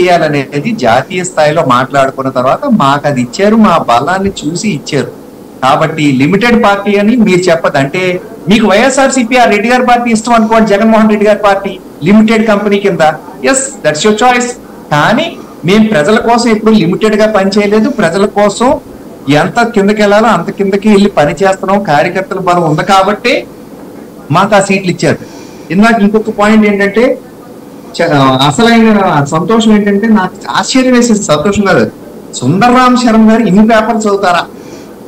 చేయాలనేది జాతీయ స్థాయిలో మాట్లాడుకున్న తర్వాత మాకు అది ఇచ్చారు, మా బలాన్ని చూసి ఇచ్చారు. కాబట్టి లిమిటెడ్ పార్టీ అని మీరు చెప్పదు. అంటే మీకు వైఎస్ఆర్సీపీ ఆ రెడ్డి గారి పార్టీ ఇష్టం అనుకోండి, జగన్మోహన్ రెడ్డి గారి పార్టీ లిమిటెడ్ కంపెనీ కింద, ఎస్ దట్స్ యువర్ చాయిస్. కానీ మేము ప్రజల కోసం ఎప్పుడు లిమిటెడ్ గా పనిచేయలేదు. ప్రజల కోసం ఎంత కిందకి వెళ్ళాలో అంత కిందకి వెళ్ళి పని చేస్తున్నాం. కార్యకర్తల బలం ఉంది కాబట్టి మాకు ఆ సీట్లు ఇచ్చారు. ఇందాక ఇంకొక పాయింట్ ఏంటంటే, అసలైన సంతోషం ఏంటంటే, నాకు ఆశ్చర్యం వేసేది సంతోషం కాదు, సుందర్రామ్ శర్మ గారు ఇన్ని పేపర్లు చదువుతారా,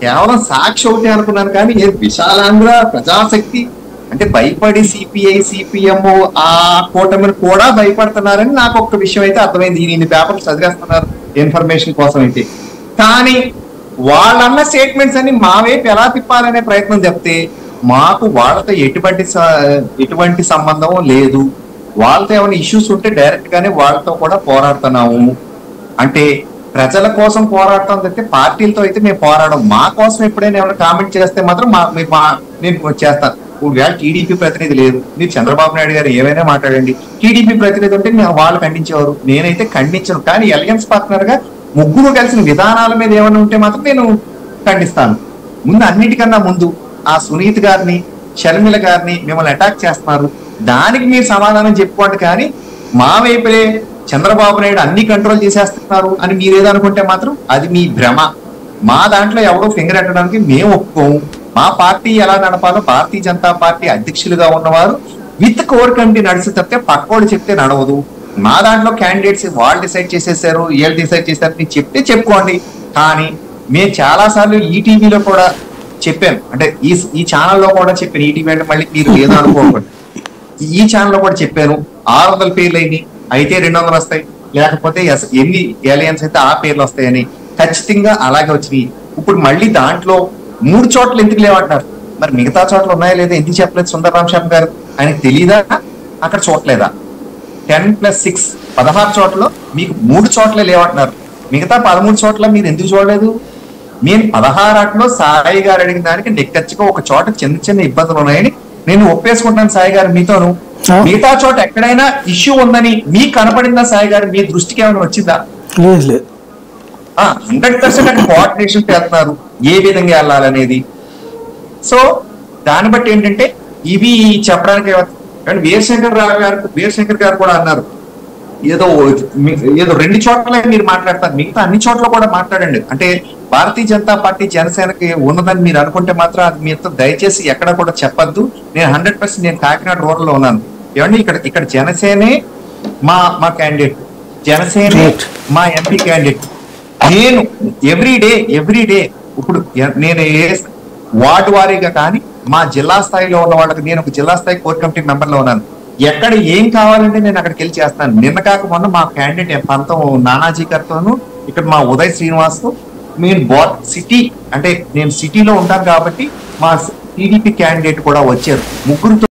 కేవలం సాక్షి ఒకటి అనుకున్నాను. కానీ విశాలాంధ్ర, ప్రజాశక్తి అంటే భయపడి సిపిఐ సిపిఎం ఆ కూటమిని కూడా భయపడుతున్నారని నాకు ఒక్క విషయం అయితే అర్థమైంది. ఇన్ని పేపర్లు చదివేస్తున్నారు ఇన్ఫర్మేషన్ కోసం అయితే. కానీ వాళ్ళన్న స్టేట్మెంట్స్ అన్ని మా వైపు ఎలా తిప్పాలనే ప్రయత్నం చెప్తే మాకు వాళ్ళతో ఎటువంటి సంబంధం లేదు. వాళ్ళతో ఏమైనా ఇష్యూస్ ఉంటే డైరెక్ట్ గానే వాళ్ళతో కూడా పోరాడుతున్నాము. అంటే ప్రజల కోసం పోరాడటం తప్పితే పార్టీలతో అయితే మేము పోరాడం. మా కోసం ఎప్పుడైనా ఏమైనా కామెంట్ చేస్తే మాత్రం నేను చేస్తాను. వేళ టీడీపీ ప్రతినిధి లేదు, మీరు చంద్రబాబు నాయుడు గారు ఏమైనా మాట్లాడండి, టీడీపీ ప్రతినిధి ఉంటే వాళ్ళు ఖండించేవారు, నేనైతే ఖండించను. కానీ అలయన్స్ పార్ట్నర్ గా ముగ్గురు కలిసిన విధానాల మీద ఏమైనా ఉంటే మాత్రం నేను ఖండిస్తాను. ముందు అన్నిటికన్నా ముందు ఆ సునీత్ గారిని, షర్మిల గారిని మిమ్మల్ని అటాక్ చేస్తున్నారు, దానికి మీరు సమాధానం చెప్పుకోండి. కానీ మా వైపులే చంద్రబాబు నాయుడు అన్ని కంట్రోల్ చేసేస్తున్నారు అని మీరు ఏదనుకుంటే మాత్రం అది మీ భ్రమ. మా దాంట్లో ఎవడో ఫింగర్ ఎట్టడానికి మేము ఒప్పుకోము. మా పార్టీ ఎలా నడపాలో భారతీయ జనతా పార్టీ అధ్యక్షులుగా ఉన్నవారు విత్ కోర్ కమిటీ నడిచి తప్పితే పక్కోడు చెప్తే నడవదు. మా దాంట్లో క్యాండిడేట్స్ వాళ్ళు డిసైడ్ చేసేసారు, వీళ్ళు డిసైడ్ చేశారు, మీరు చెప్తే చెప్పుకోండి. కానీ మేము చాలా సార్లు ఈటీవీలో కూడా చెప్పాను, అంటే ఈ ఛానల్లో కూడా చెప్పాను. ఈటీవీ అంటే మళ్ళీ మీరు ఏదో అనుకోకండి, ఈ ఛానల్లో కూడా చెప్పాను. 600 పేర్లు అయినాయి, అయితే 200 వస్తాయి, లేకపోతే ఎన్ని అలయన్స్ అయితే ఆ పేర్లు వస్తాయని. ఖచ్చితంగా అలాగే వచ్చినాయి. ఇప్పుడు మళ్ళీ దాంట్లో 3 చోట్ల ఎందుకు లేవంటున్నారు, మరి మిగతా చోట్ల ఉన్నాయా లేదా ఎందుకు చెప్పలేదు సుందర్రామ్ శర్మ గారు? ఆయనకు తెలీదా అక్కడ చూడలేదా? 10+6 16 చోట్ల మీకు 3 చోట్ల లేవంటున్నారు, మిగతా 13 చోట్ల మీరు ఎందుకు చూడలేదు? నేను 16 సాయి గారు అడిగిన దానికి నిక్కచ్చిగా ఒక చోట చిన్న ఇబ్బందులు ఉన్నాయని నేను ఒప్పేసుకుంటాను సాయి గారు మీతోను. మిగతా చోట ఎక్కడైనా ఇష్యూ ఉందని మీకు కనపడిందా సాయి గారు? మీ దృష్టికి ఏమైనా వచ్చిందా? 100% అక్కడ కోఆర్డినేషన్ చేస్తున్నారు ఏ విధంగా వెళ్ళాలనేది. సో దాన్ని బట్టి ఏంటంటే ఇవి చెప్పడానికి. కానీ వీరశంకర్ గారు కూడా అన్నారు ఏదో 2 చోట్ల మీరు మాట్లాడతారు, మిగతా అన్ని చోట్ల కూడా మాట్లాడండి. అంటే భారతీయ జనతా పార్టీ జనసేనకి ఉన్నదని మీరు అనుకుంటే మాత్రం అది మీతో దయచేసి ఎక్కడ కూడా చెప్పద్దు. నేను 100% నేను కాకినాడ రూరల్ లో ఉన్నాను. ఏమండి ఇక్కడ జనసేనే మా క్యాండిడేట్, జనసేనే మా ఎంపీ క్యాండిడేట్. నేను ఎవ్రీ డే ఇప్పుడు నేను వార్డు వారీగా కానీ మా జిల్లా స్థాయిలో ఉన్న వాళ్ళకి నేను ఒక జిల్లా స్థాయి కోర్ కమిటీ మెంబర్ లో ఉన్నాను. ఎక్కడ ఏం కావాలంటే నేను అక్కడికి వెళ్ళి చేస్తాను. నిన్న కాక మొన్న మా క్యాండిడేట్ పంతం నానాజీ గారితోను, ఇక్కడ మా ఉదయ్ శ్రీనివాస్ తో నేను సిటీ, అంటే నేను సిటీలో ఉంటాను కాబట్టి మా టీడీపీ క్యాండిడేట్ కూడా వచ్చారు. ముగ్గురుతో